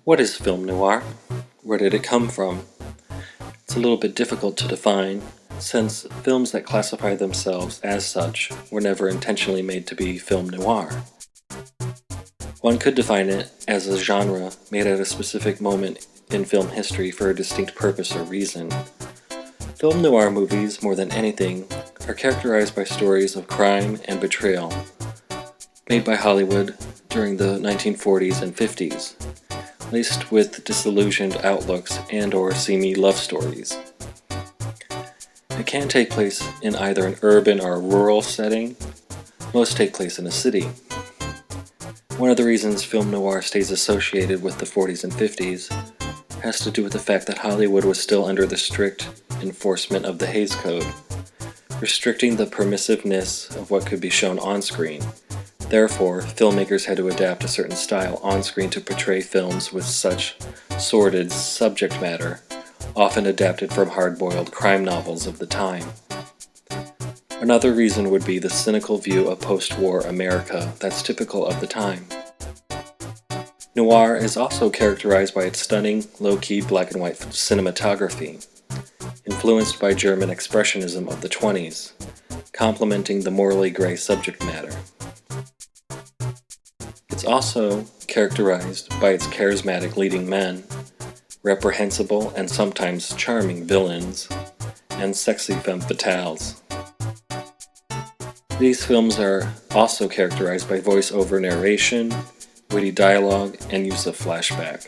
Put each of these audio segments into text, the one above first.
What is film noir? Where did it come from? It's a little bit difficult to define, since films that classify themselves as such were never intentionally made to be film noir. One could define it as a genre made at a specific moment in film history for a distinct purpose or reason. Film noir movies, more than anything, are characterized by stories of crime and betrayal, made by Hollywood during the 1940s and 50s, laced with disillusioned outlooks and/or seamy love stories. It can take place in either an urban or rural setting. Most take place in a city. One of the reasons film noir stays associated with the 40s and 50s has to do with the fact that Hollywood was still under the strict enforcement of the Hays Code, restricting the permissiveness of what could be shown on screen. Therefore, filmmakers had to adapt a certain style on screen to portray films with such sordid subject matter, often adapted from hard-boiled crime novels of the time. Another reason would be the cynical view of post-war America that's typical of the time. Noir is also characterized by its stunning, low-key black-and-white cinematography, influenced by German expressionism of the 20s, complementing the morally gray subject matter. It's also characterized by its charismatic leading men, reprehensible and sometimes charming villains, and sexy femme fatales. These films are also characterized by voice-over narration, witty dialogue, and use of flashback.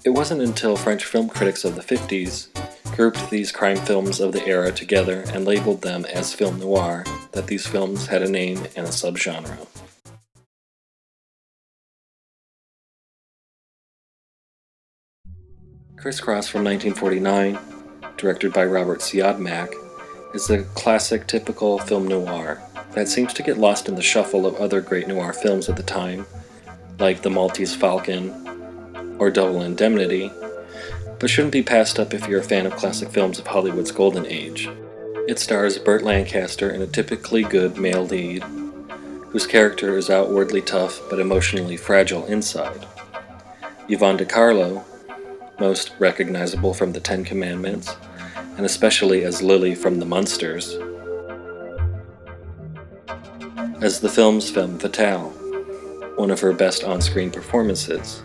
It wasn't until French film critics of the 50s grouped these crime films of the era together and labeled them as film noir that these films had a name and a subgenre. Criss Cross from 1949, directed by Robert Siodmak, is a classic typical film noir that seems to get lost in the shuffle of other great noir films at the time, like The Maltese Falcon or Double Indemnity, but shouldn't be passed up if you're a fan of classic films of Hollywood's golden age. It stars Burt Lancaster in a typically good male lead, whose character is outwardly tough but emotionally fragile inside. Yvonne De Carlo, most recognizable from The Ten Commandments, and especially as Lily from The Munsters, as the film's femme fatale, one of her best on-screen performances,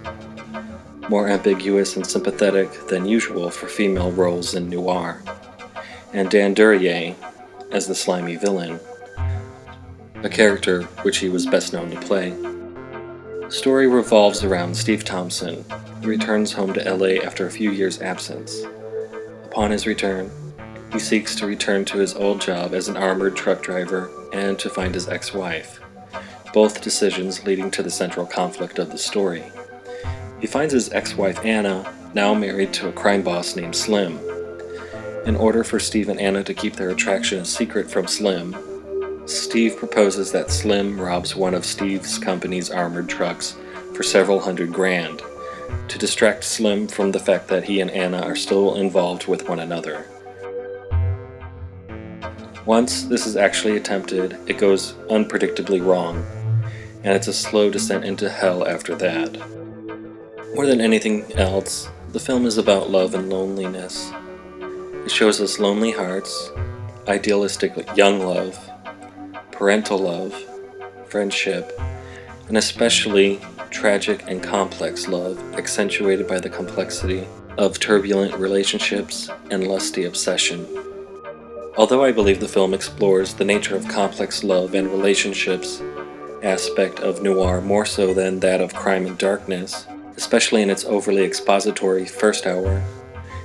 more ambiguous and sympathetic than usual for female roles in noir, and Dan Duryea as the slimy villain, a character which he was best known to play. The story revolves around Steve Thompson, who returns home to LA after a few years' absence. Upon his return, he seeks to return to his old job as an armored truck driver and to find his ex-wife, both decisions leading to the central conflict of the story. He finds his ex-wife Anna, now married to a crime boss named Slim. In order for Steve and Anna to keep their attraction a secret from Slim, Steve proposes that Slim robs one of Steve's company's armored trucks for several $100,000 to distract Slim from the fact that he and Anna are still involved with one another. Once this is actually attempted, it goes unpredictably wrong, and it's a slow descent into hell after that. More than anything else, the film is about love and loneliness. It shows us lonely hearts, idealistic young love, parental love, friendship, and especially tragic and complex love, accentuated by the complexity of turbulent relationships and lusty obsession. Although I believe the film explores the nature of complex love and relationships aspect of noir more so than that of crime and darkness, especially in its overly expository first hour,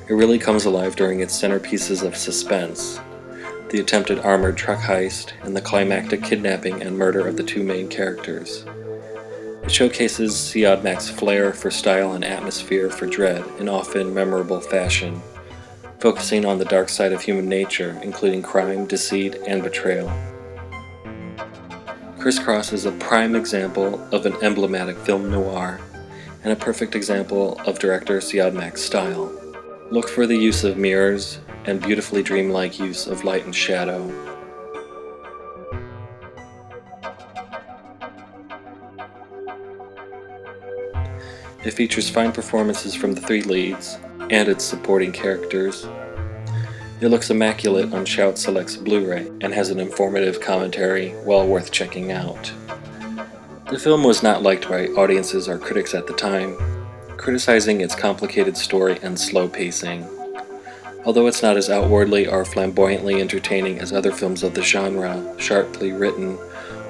it really comes alive during its centerpieces of suspense, the attempted armored truck heist, and the climactic kidnapping and murder of the two main characters. It showcases Siodmak's flair for style and atmosphere for dread in often memorable fashion, focusing on the dark side of human nature, including crime, deceit, and betrayal. Criss Cross is a prime example of an emblematic film noir, and a perfect example of director Siodmak's style. Look for the use of mirrors and beautifully dreamlike use of light and shadow. It features fine performances from the three leads and its supporting characters. It looks immaculate on Shout Select's Blu-ray and has an informative commentary well worth checking out. The film was not liked by audiences or critics at the time, criticizing its complicated story and slow pacing. Although it's not as outwardly or flamboyantly entertaining as other films of the genre, sharply written,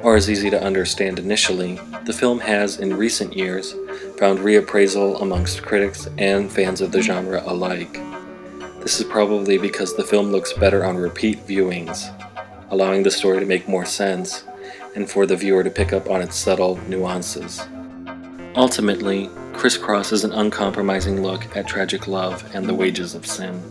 or as easy to understand initially, the film has, in recent years, found reappraisal amongst critics and fans of the genre alike. This is probably because the film looks better on repeat viewings, allowing the story to make more sense, and for the viewer to pick up on its subtle nuances. Ultimately, Criss Cross is an uncompromising look at tragic love and the wages of sin.